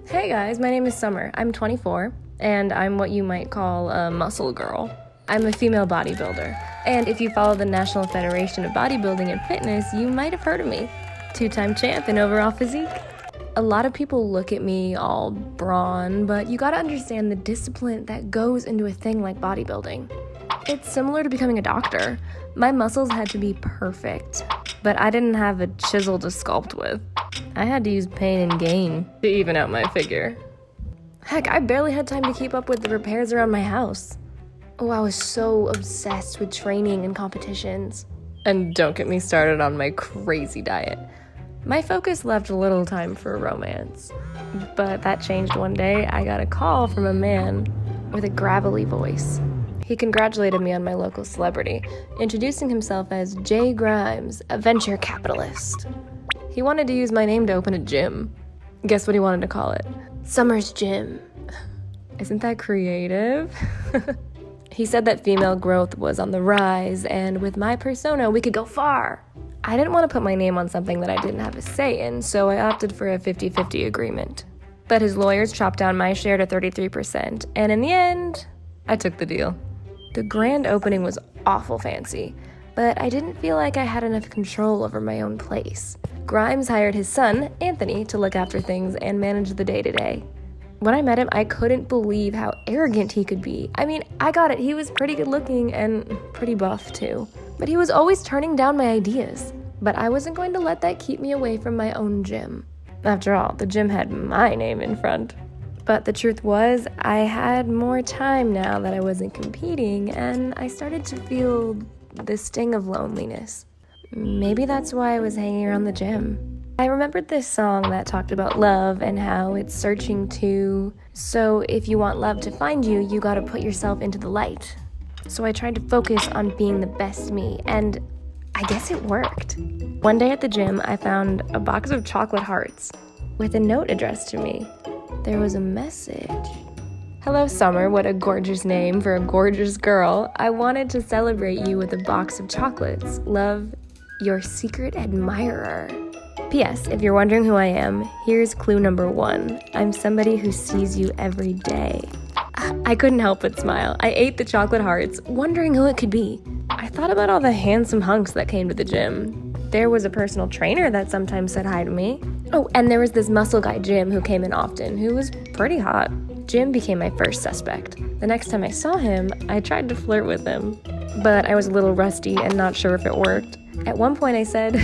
Hey guys, my name is Summer. I'm 24, and I'm what you might call a muscle girl. I'm a female bodybuilder, and if you follow the National Federation of Bodybuilding and Fitness, you might have heard of me. Two-time champ in overall physique. A lot of people look at me all brawn, but you gotta understand the discipline that goes into a thing like bodybuilding. It's similar to becoming a doctor. My muscles had to be perfect, but I didn't have a chisel to sculpt with. I had to use pain and gain to even out my figure. Heck, I barely had time to keep up with the repairs around my house. Oh, I was so obsessed with training and competitions. And don't get me started on my crazy diet. My focus left little time for romance. But that changed one day. I got a call from a man with a gravelly voice. He congratulated me on my local celebrity, introducing himself as Jay Grimes, a venture capitalist. He wanted to use my name to open a gym. Guess what he wanted to call it? Summer's Gym. Isn't that creative? He said that female growth was on the rise, and with my persona, we could go far. I didn't want to put my name on something that I didn't have a say in, so I opted for a 50-50 agreement. But his lawyers chopped down my share to 33%, and in the end, I took the deal. The grand opening was awful fancy, but I didn't feel like I had enough control over my own place. Grimes hired his son, Anthony, to look after things and manage the day-to-day. When I met him, I couldn't believe how arrogant he could be. I mean, I got it, he was pretty good looking and pretty buff too. But he was always turning down my ideas. But I wasn't going to let that keep me away from my own gym. After all, the gym had my name in front. But the truth was, I had more time now that I wasn't competing, and I started to feel the sting of loneliness. Maybe that's why I was hanging around the gym. I remembered this song that talked about love and how it's searching to, so if you want love to find you, you gotta put yourself into the light. So I tried to focus on being the best me, and I guess it worked. One day at the gym, I found a box of chocolate hearts with a note addressed to me. There was a message. Hello, Summer, what a gorgeous name for a gorgeous girl. I wanted to celebrate you with a box of chocolates. Love, your secret admirer. P.S. If you're wondering who I am, here's clue number 1. I'm somebody who sees you every day. I couldn't help but smile. I ate the chocolate hearts, wondering who it could be. I thought about all the handsome hunks that came to the gym. There was a personal trainer that sometimes said hi to me. Oh, and there was this muscle guy, Jim, who came in often, who was pretty hot. Jim became my first suspect. The next time I saw him, I tried to flirt with him, but I was a little rusty and not sure if it worked. At one point I said,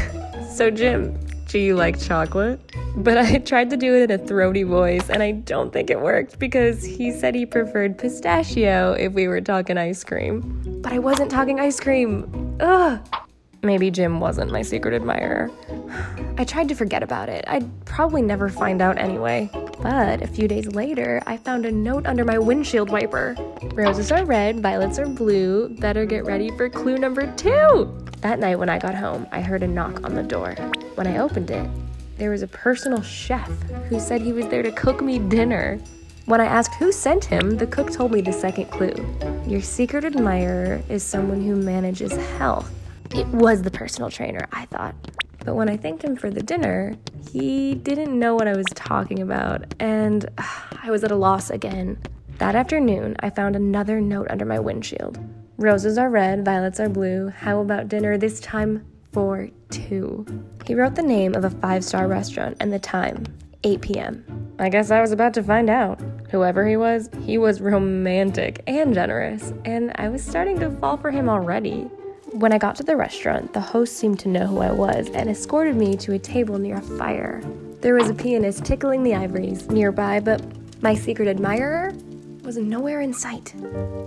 "So Jim, do you like chocolate?" But I tried to do it in a throaty voice, and I don't think it worked because he said he preferred pistachio if we were talking ice cream. But I wasn't talking ice cream. Ugh. Maybe Jim wasn't my secret admirer. I tried to forget about it. I'd probably never find out anyway. But a few days later, I found a note under my windshield wiper. Roses are red, violets are blue. Better get ready for clue number 2. That night when I got home, I heard a knock on the door. When I opened it, there was a personal chef who said he was there to cook me dinner. When I asked who sent him, the cook told me the second clue. Your secret admirer is someone who manages health. It was the personal trainer, I thought. But when I thanked him for the dinner, he didn't know what I was talking about, and I was at a loss again. That afternoon, I found another note under my windshield. Roses are red, violets are blue. How about dinner this time for 2? He wrote the name of a 5-star restaurant and the time, 8 p.m. I guess I was about to find out. Whoever he was romantic and generous, and I was starting to fall for him already. When I got to the restaurant, the host seemed to know who I was and escorted me to a table near a fire. There was a pianist tickling the ivories nearby, but my secret admirer was nowhere in sight.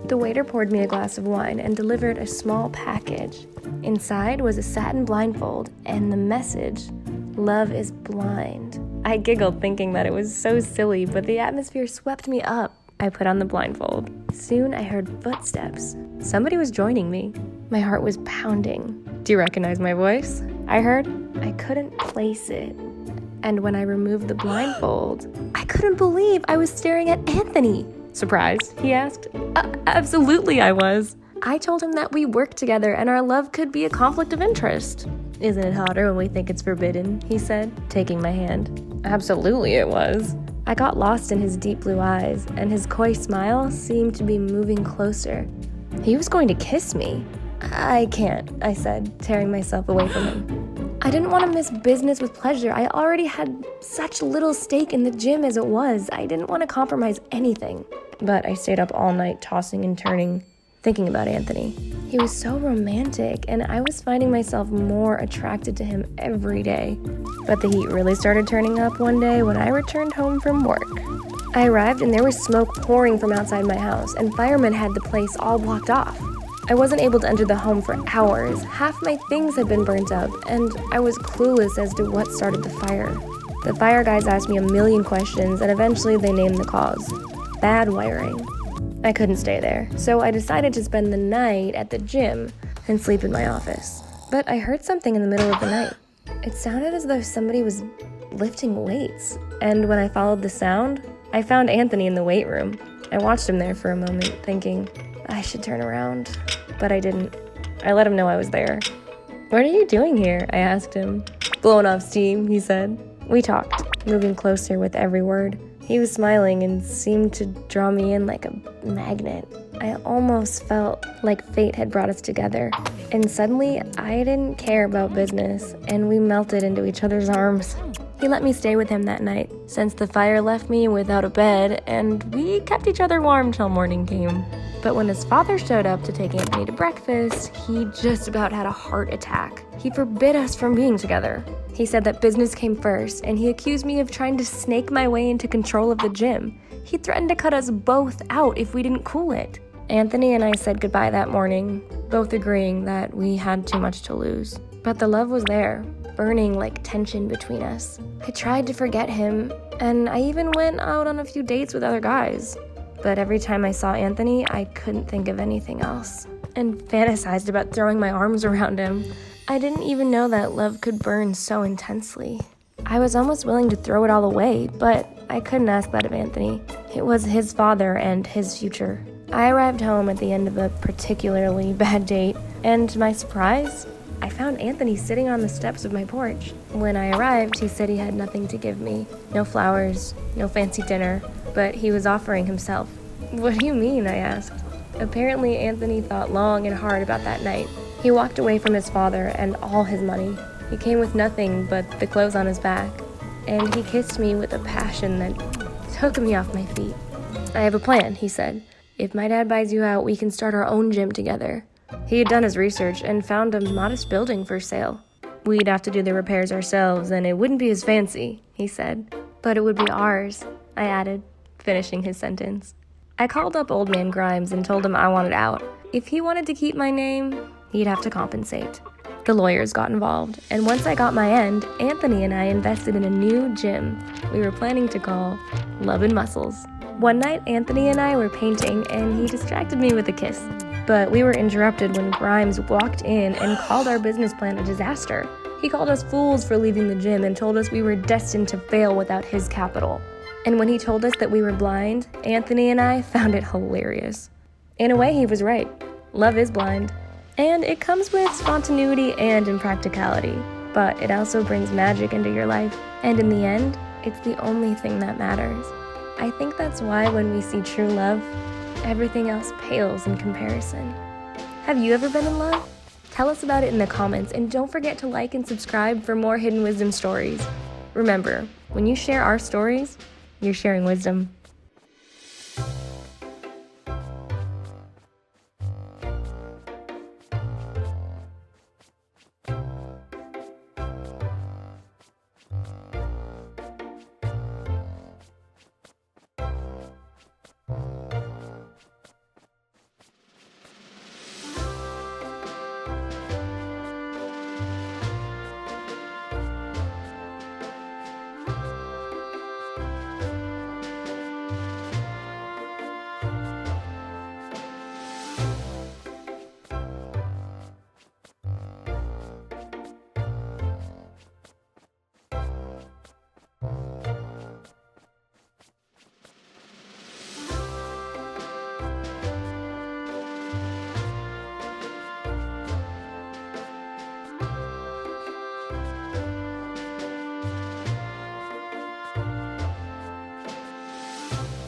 The waiter poured me a glass of wine and delivered a small package. Inside was a satin blindfold and the message, "Love is blind." I giggled thinking that it was so silly, but the atmosphere swept me up. I put on the blindfold. Soon I heard footsteps. Somebody was joining me. My heart was pounding. Do you recognize my voice? I heard. I couldn't place it. And when I removed the blindfold, I couldn't believe I was staring at Anthony. Surprised? He asked. Absolutely I was. I told him that we worked together and our love could be a conflict of interest. Isn't it hotter when we think it's forbidden? He said, taking my hand. Absolutely it was. I got lost in his deep blue eyes, and his coy smile seemed to be moving closer. He was going to kiss me. I can't, I said, tearing myself away from him. I didn't want to miss business with pleasure. I already had such little stake in the gym as it was. I didn't want to compromise anything. But I stayed up all night tossing and turning, thinking about Anthony. He was so romantic, and I was finding myself more attracted to him every day. But the heat really started turning up one day when I returned home from work. I arrived and there was smoke pouring from outside my house, and firemen had the place all blocked off. I wasn't able to enter the home for hours. Half my things had been burnt up, and I was clueless as to what started the fire. The fire guys asked me a million questions, and eventually they named the cause: bad wiring. I couldn't stay there, so I decided to spend the night at the gym and sleep in my office. But I heard something in the middle of the night. It sounded as though somebody was lifting weights, and when I followed the sound, I found Anthony in the weight room. I watched him there for a moment, thinking I should turn around, but I didn't. I let him know I was there. "What are you doing here?" I asked him. "Blowing off steam," he said. We talked, moving closer with every word. He was smiling and seemed to draw me in like a magnet. I almost felt like fate had brought us together. And suddenly, I didn't care about business, and we melted into each other's arms. He let me stay with him that night, since the fire left me without a bed, and we kept each other warm till morning came. But when his father showed up to take Anthony to breakfast, he just about had a heart attack. He forbid us from being together. He said that business came first, and he accused me of trying to snake my way into control of the gym. He threatened to cut us both out if we didn't cool it. Anthony and I said goodbye that morning, both agreeing that we had too much to lose. But the love was there, burning like tension between us. I tried to forget him, and I even went out on a few dates with other guys. But every time I saw Anthony, I couldn't think of anything else, and fantasized about throwing my arms around him. I didn't even know that love could burn so intensely. I was almost willing to throw it all away, but I couldn't ask that of Anthony. It was his father and his future. I arrived home at the end of a particularly bad date, and to my surprise, I found Anthony sitting on the steps of my porch. When I arrived, he said he had nothing to give me. No flowers, no fancy dinner, but he was offering himself. "What do you mean?" I asked. Apparently, Anthony thought long and hard about that night. He walked away from his father and all his money. He came with nothing but the clothes on his back, and he kissed me with a passion that took me off my feet. "I have a plan," he said. "If my dad buys you out, we can start our own gym together." He had done his research and found a modest building for sale. "We'd have to do the repairs ourselves, and it wouldn't be as fancy," he said. "But it would be ours," I added, finishing his sentence. I called up Old Man Grimes and told him I wanted out. If he wanted to keep my name, he'd have to compensate. The lawyers got involved, and once I got my end, Anthony and I invested in a new gym we were planning to call Love and Muscles. One night, Anthony and I were painting, and he distracted me with a kiss. But we were interrupted when Grimes walked in and called our business plan a disaster. He called us fools for leaving the gym and told us we were destined to fail without his capital. And when he told us that we were blind, Anthony and I found it hilarious. In a way, he was right. Love is blind. And it comes with spontaneity and impracticality. But it also brings magic into your life. And in the end, it's the only thing that matters. I think that's why when we see true love, everything else pales in comparison. Have you ever been in love? Tell us about it in the comments, and don't forget to like and subscribe for more Hidden Wisdom stories. Remember, when you share our stories, you're sharing wisdom.